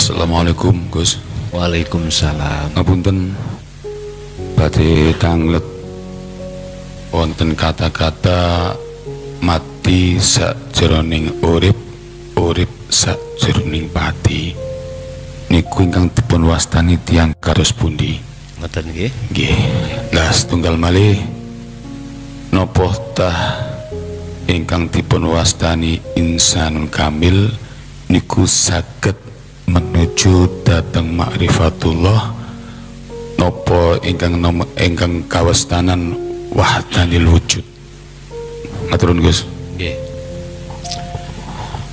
Assalamualaikum Gus. Waalaikumsalam. Ngapunten badhe tanglet wonten kata-kata mati sakjroning urip, urip sakjroning pati. Niku ingkang dipun wastani tiyang kados pundi? Ngoten nggih. Nggih. Lah setunggal malih napa tah ingkang dipun wastani insanun kamil niku saged menuju dateng ma'rifatullah napa ingkang kawastanan wahdanil wujud. Maturun Gus. Nggih.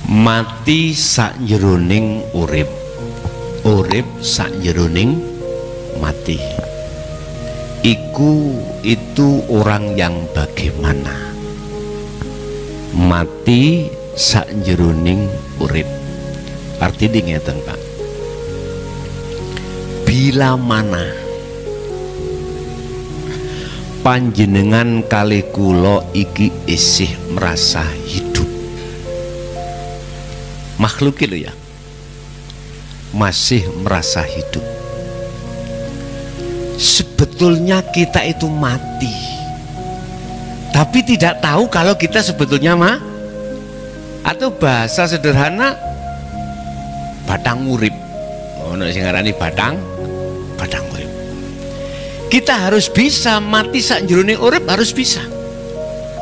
Mati sakjroning urip, urip sakjroning mati. Itu orang yang bagaimana? Mati sakjroning urip. Artinya ngeten Pak, bila mana panjenengan kali kula iki isih merasa hidup, makhluk itu ya masih merasa hidup, sebetulnya kita itu mati, tapi tidak tahu kalau kita sebetulnya atau bahasa sederhana batang urip. Ono sing ngarani batang urip. Kita harus bisa mati sakjroning urip, harus bisa.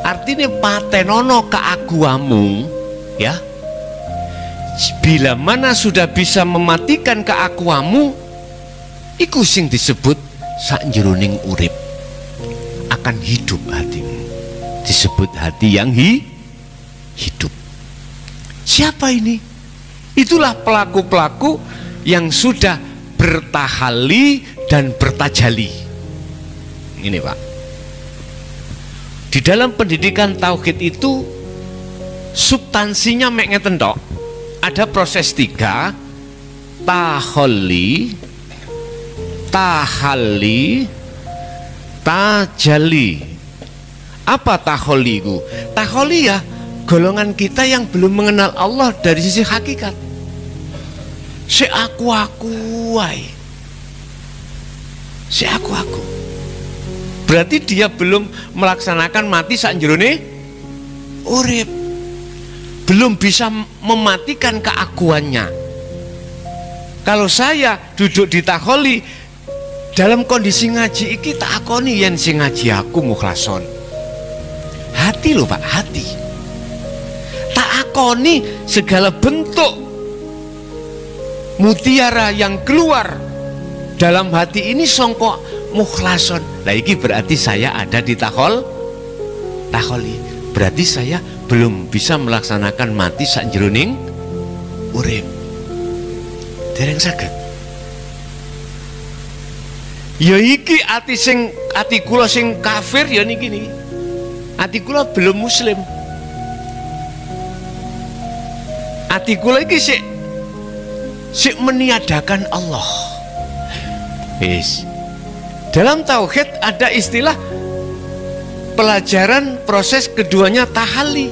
Artinya patenono keaguamu ya. Bila mana sudah bisa mematikan keaguamu, iku sing disebut sakjroning urip. Akan hidup hatimu. Disebut hati yang hidup. Siapa ini? Itulah pelaku-pelaku yang sudah bertahalli dan bertajali. Ini Pak, di dalam pendidikan tauhid itu substansinya mek ngeten tok. Ada proses 3, tahalli, tahalli, tajali. Apa tahalli ku? Tahalli ya golongan kita yang belum mengenal Allah dari sisi hakikat. Si aku wae. Si aku. Berarti dia belum melaksanakan mati sakjroning urip. Belum bisa mematikan keakuannya. Kalau saya duduk di takholi dalam kondisi ngaji iki tak akoni yen sing ngaji aku mukhlason. Hati loh Pak, hati. Tak akoni segala bentuk mutiara yang keluar dalam hati ini songkok mukhlason. Nah ini berarti saya ada di takholi. Berarti saya belum bisa melaksanakan mati sakjroning urip. Dereng saged. Ya iki ati kula sing kafir ya niki. Ati kula belum muslim. Ati kula iki sik meniadakan Allah. Dalam tauhid ada istilah pelajaran proses keduanya tahalli.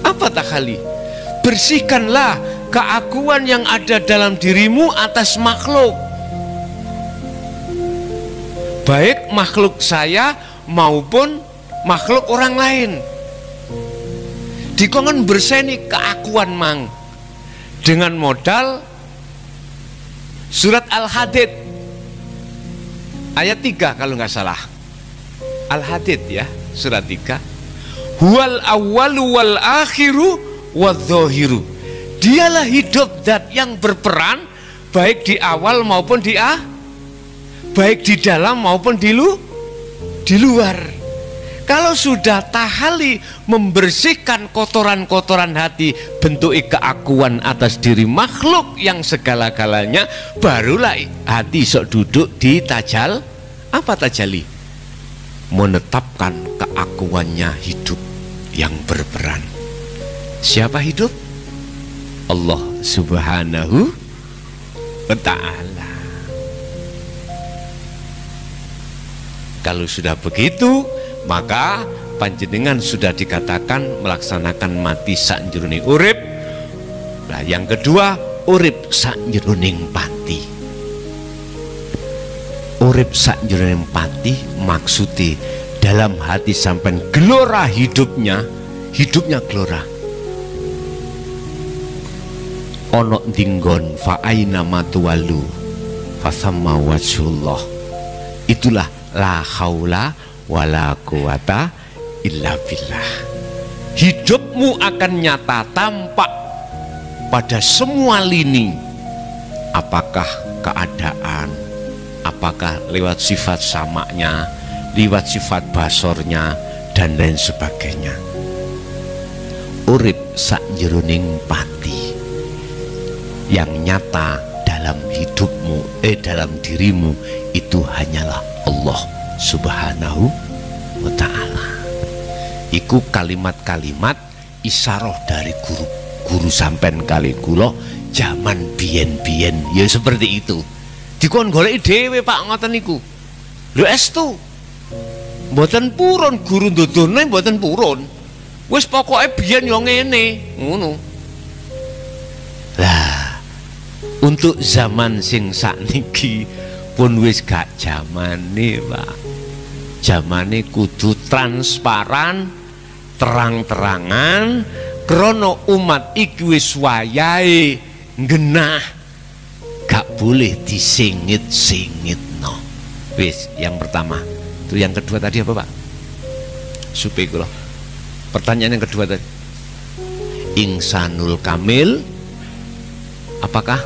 Apa tahalli? Bersihkanlah keakuan yang ada dalam dirimu atas makhluk, baik makhluk saya maupun makhluk orang lain. Dikongkon berseni keakuan mang dengan modal surat Al-Hadid ayat 3 kalau nggak salah. Al-Hadid ya, surat 3. Huwal awwalu wal akhiru wadh-dhahiru. Dialah hidup zat yang berperan baik di awal maupun di baik di dalam maupun di luar. Kalau sudah tahalli membersihkan kotoran-kotoran hati, bentuk keakuan atas diri makhluk yang segala-galanya, barulah hati sok duduk di tajal. Apa tajali? Menetapkan keakuannya hidup yang berperan. Siapa hidup? Allah Subhanahu wa ta'ala. Kalau sudah begitu, maka panjenengan sudah dikatakan melaksanakan mati sakjroning urip. Nah, yang kedua urip sakjroning pati. Urip sakjroning pati maksudnya dalam hati sampean gelora hidupnya gelora. Ono dinggon fa aina matuwalu fasamma wajhullah. Itulah la haula wala quwata illa billah. Hidupmu akan nyata tampak pada semua lini, apakah keadaan, apakah lewat sifat samaknya, lewat sifat basornya, dan lain sebagainya. Urip sakjroning pati yang nyata dalam hidupmu, dalam dirimu itu hanyalah Allah Subhanahu wa ta'ala. Iku kalimat-kalimat isaroh dari guru sampean kali kula zaman biyen-biyen ya seperti itu. Dikon goleki dhewe Pak ngoten niku. Lho estu. Mboten purun guru ndodone mboten purun. Wis pokoke biyen yo ngene, ngono. Lah, untuk zaman sing sakniki pun wis gak zamane, Pak. Zamane kudu transparan, terang-terangan, krono umat iki wis wayahe genah, gak boleh disingit-singitno. Wis, yang pertama. Itu yang kedua tadi apa, Pak? Supaya kula. Pertanyaan yang kedua tadi. Insanul kamil apakah?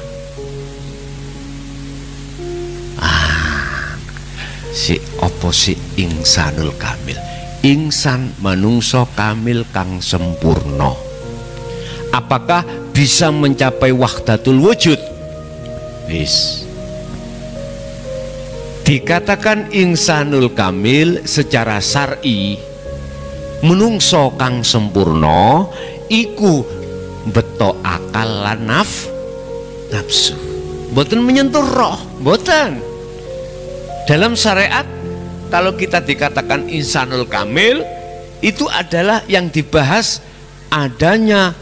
Si oposi insanul kamil. Insan manungso kamil kang sempurna. Apakah bisa mencapai wahdatul wujud? Wis. Dikatakan insanul kamil secara syar'i, menungso kang sempurna iku beto akal lan nafsu. Mboten menyentuh roh, mboten. Dalam syariat kalau kita dikatakan insanul kamil itu adalah yang dibahas adanya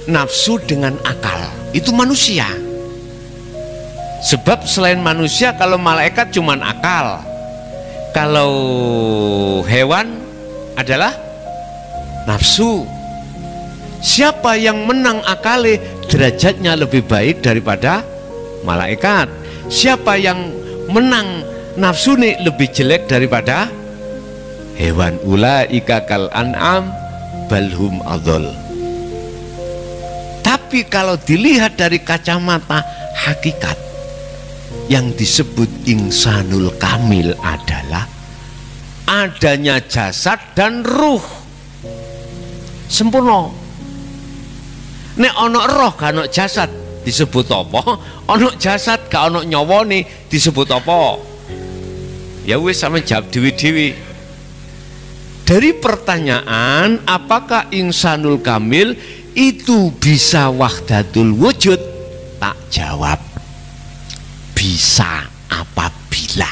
nafsu dengan akal. Itu manusia. Sebab selain manusia, kalau malaikat cuman akal, kalau hewan adalah nafsu. Siapa yang menang akale derajatnya lebih baik daripada malaikat. Siapa yang menang nafsu nih lebih jelek daripada hewan. Ulaika kal an'am balhum adol. Tapi kalau dilihat dari kacamata hakikat, yang disebut insanul kamil adalah adanya jasad dan ruh sempurna. Nek ono roh gak ono jasad disebut apa? Ono jasad gak ono nyawa nih disebut apa? Ya wis sama jawab dewi-dewi. Dari pertanyaan apakah insanul kamil itu bisa wahdatul wujud, tak jawab bisa apabila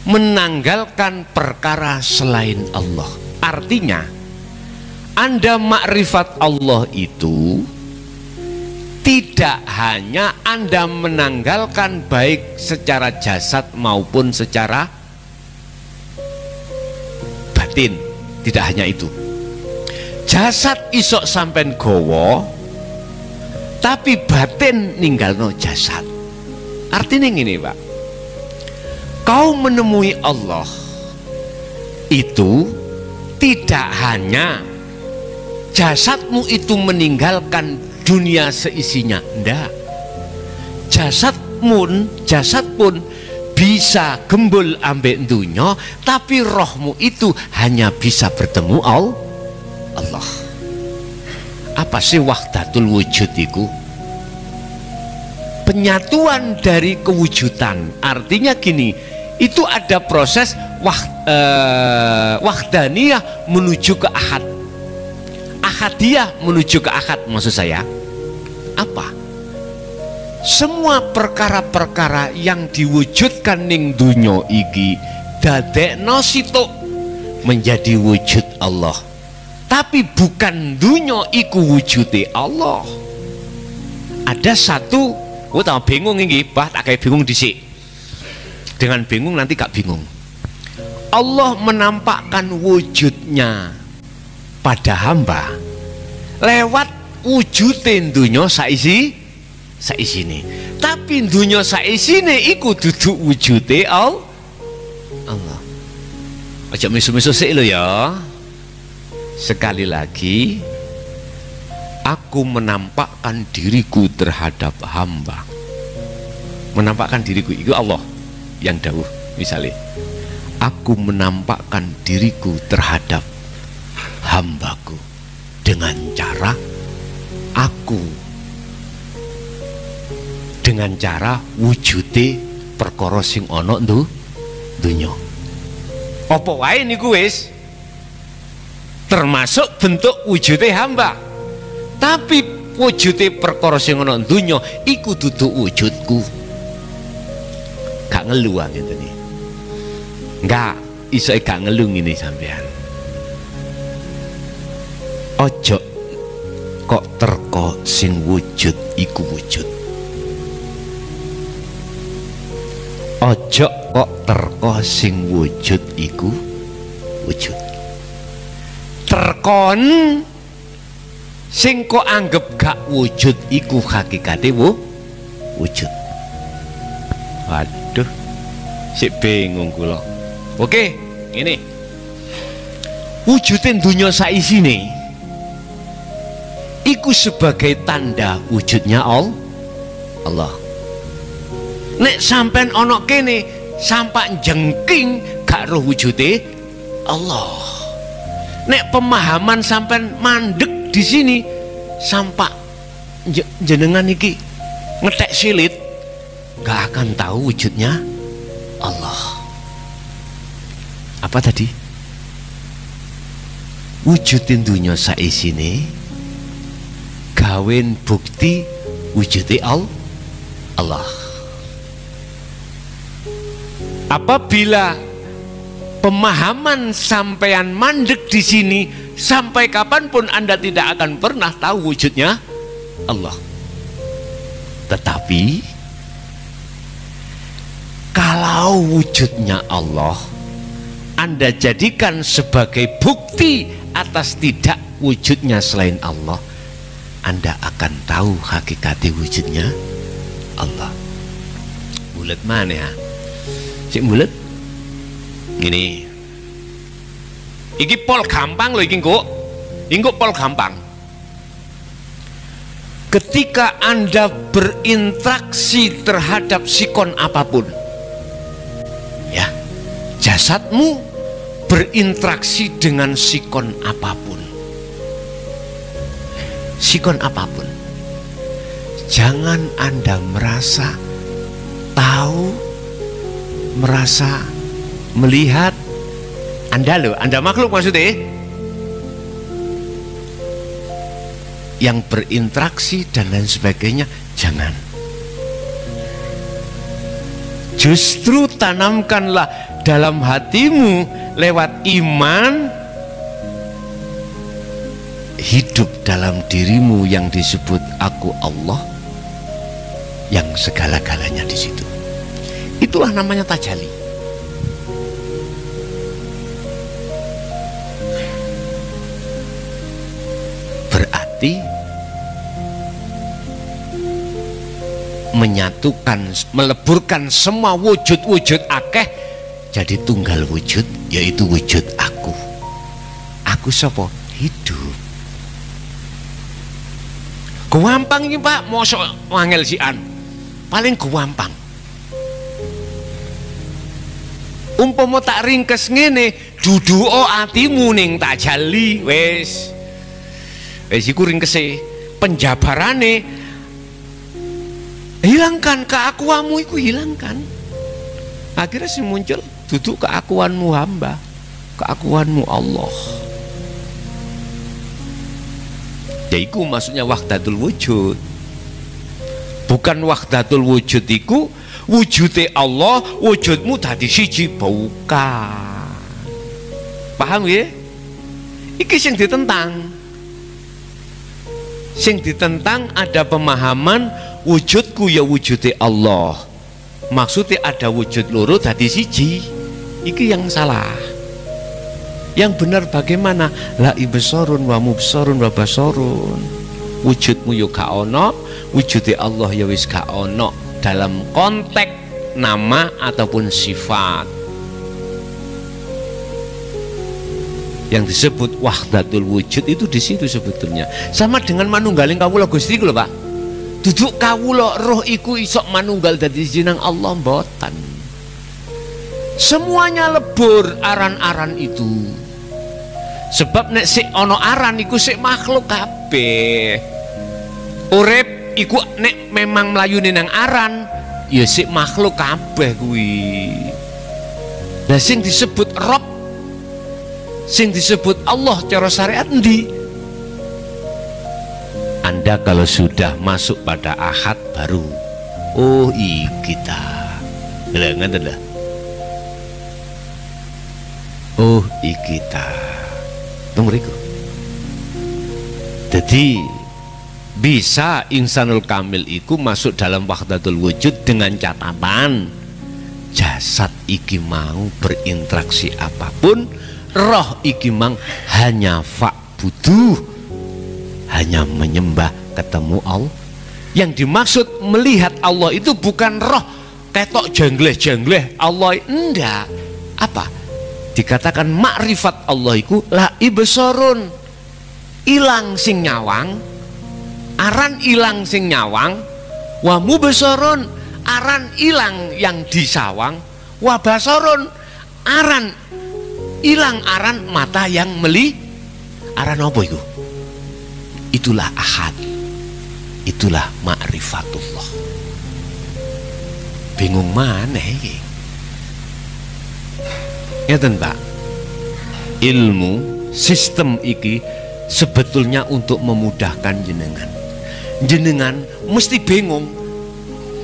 menanggalkan perkara selain Allah. Artinya Anda makrifat Allah itu tidak hanya Anda menanggalkan baik secara jasad maupun secara batin, tidak hanya itu. Jasad isok sampen gowo, tapi batin ninggalno jasad. Artinya gini, Pak, kau menemui Allah itu tidak hanya jasadmu itu meninggalkan dunia seisinya, ndak. Jasad pun bisa gembul ambek dunya, tapi rohmu itu hanya bisa bertemu Allah. Apa sih wahdatul wujud itu? Penyatuan dari kewujudan. Artinya gini, itu ada proses wahdaniyah menuju ke ahad, ahadiyah menuju ke ahad. Maksud saya apa? Semua perkara-perkara yang diwujudkan ning dunya iki dadekno situk menjadi wujud Allah. Tapi bukan dunya iku wujude Allah. Ada satu, tahu bingung ini, tak kayak bingung dhisik. Dengan bingung nanti gak bingung. Allah menampakkan wujudnya pada hamba lewat wujudin dunya saisine. Tapi dunya saisine iku duduk wujude Allah. Aja misu-misu sik lho ya. Sekali lagi, aku menampakkan diriku terhadap hamba. Menampakkan diriku itu Allah yang dawuh. Misalnya, aku menampakkan diriku terhadap hambaku dengan cara dengan cara wujude perkara sing ana dunya. Apa wae niku wis termasuk bentuk wujude hamba. Tapi wujude perkara sing ana dunya iku dudu wujudku. Gak ngeluh ngene iki. Enggak iso gak ngeluh ngene sampean. Ojo kok terko sing wujud iku wujud. Ojo kok terko sing wujud iku wujud. Terkon sing kok anggap gak wujud iku hakikate wujud. Waduh, sik bingung kula. Oke, ini wujudin dunya saisine iku sebagai tanda wujudnya Allah. Nek sampean ana kene sampak jengking gak roh wujude Allah. Nek pemahaman sampean mandek di sini sampak jenengan iki ngetek silit gak akan tahu wujudnya Allah. Apa tadi? Wujudin dunya saisine gawen bukti wujude Allah. Apabila pemahaman sampean mandek di sini, sampai kapanpun Anda tidak akan pernah tahu wujudnya Allah. Tetapi kalau wujudnya Allah Anda jadikan sebagai bukti atas tidak wujudnya selain Allah, Anda akan tahu hakikat wujudnya Allah. Bulet mana ya? Cik bulet ini pol gampang loh, iki pol gampang. Ketika Anda berinteraksi terhadap sikon apapun, ya, jasadmu berinteraksi dengan sikon apapun, jangan Anda merasa tahu, merasa melihat. Anda makhluk maksudnya yang berinteraksi dan lain sebagainya, jangan. Justru tanamkanlah dalam hatimu lewat iman, hidup dalam dirimu yang disebut aku Allah, yang segala-galanya di situ. Itulah namanya tajalli. Berarti menyatukan, meleburkan semua wujud-wujud akeh jadi tunggal wujud, yaitu wujud aku. Aku sapa? Hidup. Gampang iki Pak, mosok wangel sian. Paling gampang. Umpama tak ringkes ngene, duduo atimu ning tajalli, wis iku ringkese. Penjabarane hilangkan keakuanmu, iku hilangkan. Akhirnya sih muncul duduk keakuanmu hamba, keakuanmu Allah. Yaiku maksudnya wahdatul wujud. Bukan wahdatul wujud iku wujude Allah, wujudmu dadi siji, bukan. Paham ya? Iki sing ditentang. Sing ditentang ada pemahaman wujudku ya wujude Allah. Maksudnya ada wujud loro dadi siji. Iki yang salah. Yang benar bagaimana? La ibsarun wa mubsarun wa basarun. Wujudmu ya gak ono, wujude Allah ya wis gak ono dalam konteks nama ataupun sifat. Yang disebut wahdatul wujud itu di situ sebetulnya. Sama dengan manunggaling kawula Gusti iku lho, Pak. Duduk kawula roh iku isok manunggal dadi jeneng Allah mboten. Semuanya lebur aran-aran itu. Sebab nek sik ana aran iku sik makhluk kabeh. Urip iku nek memang mlayune nang aran, ya sik makhluk kabeh kuwi. Lah sing disebut Rabb, sing disebut Allah cara syariat endi? Anda kalau sudah masuk pada ahad baru, oh kita lah ngeten lah. Oh kita tunggu riku. Jadi bisa insanul kamil iku masuk dalam wahdatul wujud dengan catatan jasad iki mau berinteraksi apapun, roh iki mang hanya fa'buduh, hanya menyembah ketemu Allah. Yang dimaksud melihat Allah itu bukan roh ketok jengleh-jengleh Allah, enggak. Apa? Dikatakan makrifat Allah iku la ibsarun, ilang sing nyawang, aran ilang sing nyawang, wa mubsarun, aran ilang yang disawang, wa basarun, aran ilang aran mata yang meli. Aran apa iku? Itulah ahad, itulah ma'rifatullah. Bingung mana iki? Ngeten Pak, ilmu sistem iki sebetulnya untuk memudahkan jenengan. Jenengan mesti bingung.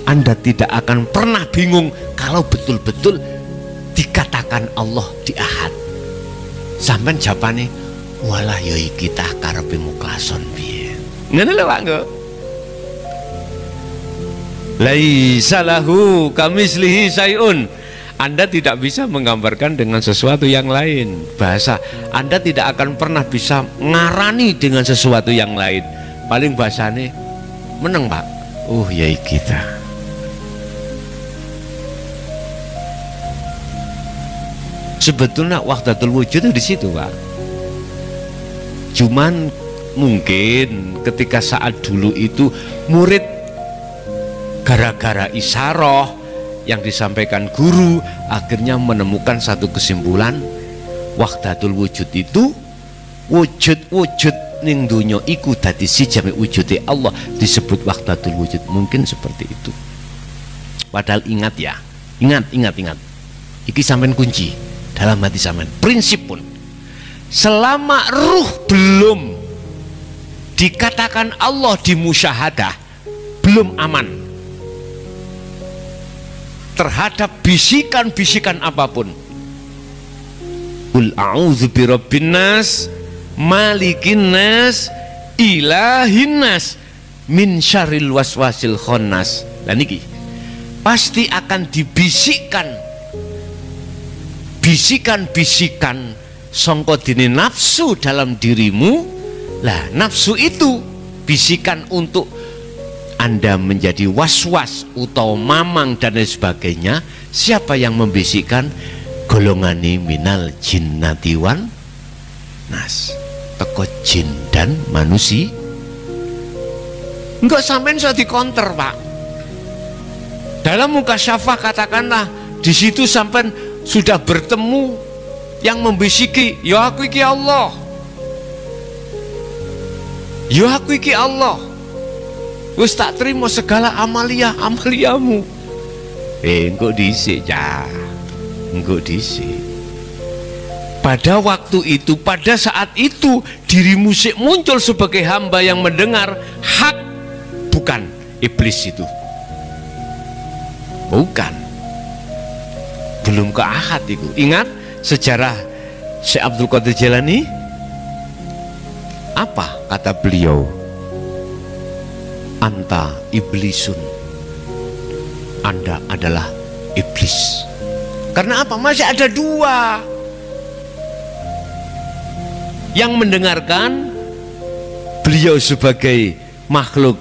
Anda tidak akan pernah bingung kalau betul-betul dikatakan Allah di ahad. Sampai jawabane walah ya iki tah karepe muklason piye. Ngene lho Pak nggo. Laisa lahu kamislihi sayun. Anda tidak bisa menggambarkan dengan sesuatu yang lain. Bahasa Anda tidak akan pernah bisa ngarani dengan sesuatu yang lain. Paling bahasane meneng Pak. Oh ya kita. Sebetulnya wahdatul wujud itu di situ Pak. Cuman mungkin ketika saat dulu itu murid gara-gara isyarah yang disampaikan guru akhirnya menemukan satu kesimpulan, wahdatul wujud itu wujud-wujud ning dunya iku dadi siji mek wujude Allah, disebut wahdatul wujud. Mungkin seperti itu. Padahal ingat ya, ingat. Iki sampean kunci dalam hati sampean. Prinsip pun selama ruh belum dikatakan Allah di musyahadah, belum aman terhadap bisikan-bisikan apapun. Qul a'udzu birabbin nas, malikin nas, ilahin nas, min syarril waswasil khannas. Dan niki pasti akan dibisikkan bisikan-bisikan sangka dene nafsu dalam dirimu. Lah nafsu itu bisikan untuk Anda menjadi was-was atau mamang dan lain sebagainya. Siapa yang membisikkan? Golongani minal jinnati wan nas, teko jin dan manusia. Enggak sampean bisa dikonter Pak. Dalam mukasyafah katakanlah di situ sampean sudah bertemu yang membisiki, ya aku iki Allah, ya aku iki Allah, wis tak terima segala amaliamu. Engko dhisik ya, engko dhisik. Pada waktu itu, pada saat itu dirimu sik muncul sebagai hamba yang mendengar hak, bukan iblis itu, bukan, belum ke ahad itu. Ingat sejarah Syekh Abdul Qadir Jailani? Apa kata beliau? Anta iblisun, Anda adalah iblis. Karena apa? Masih ada dua yang mendengarkan beliau sebagai makhluk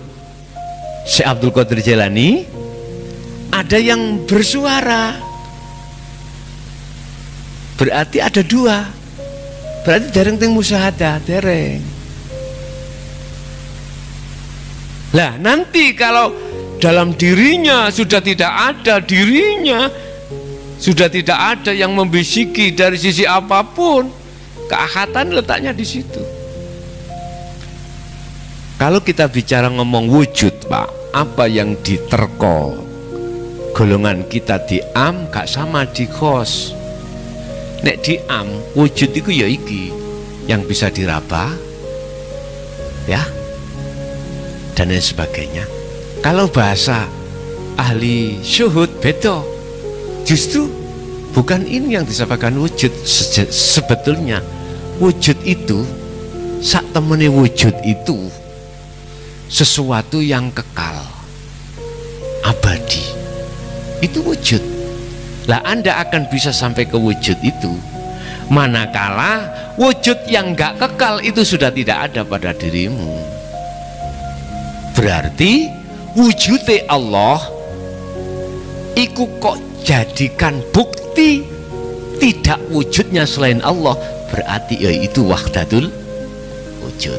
Syekh Abdul Qadir Jailani. Ada yang bersuara, berarti ada dua, berarti dereng teng musyahadah, dereng. Lah nanti kalau dalam dirinya sudah tidak ada dirinya, sudah tidak ada yang membisiki dari sisi apapun, keahatan letaknya di situ. Kalau kita bicara ngomong wujud, Pak, apa yang diterko golongan kita di am gak sama di khos. Nek di am wujud itu ya iki yang bisa diraba, ya, dan lain sebagainya. Kalau bahasa ahli syuhud beda, justru bukan ini yang disamakan wujud. Sebetulnya wujud itu, sak temene wujud itu sesuatu yang kekal, abadi. Itu wujud. Lah Anda akan bisa sampai ke wujud itu manakala wujud yang gak kekal itu sudah tidak ada pada dirimu. Berarti wujudnya Allah iku kok jadikan bukti tidak wujudnya selain Allah, berarti yaitu wahdatul wujud.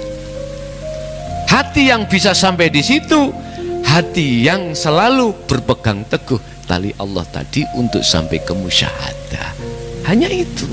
Hati yang bisa sampai di situ, hati yang selalu berpegang teguh tali Allah tadi untuk sampai ke musyahadah. Hanya itu.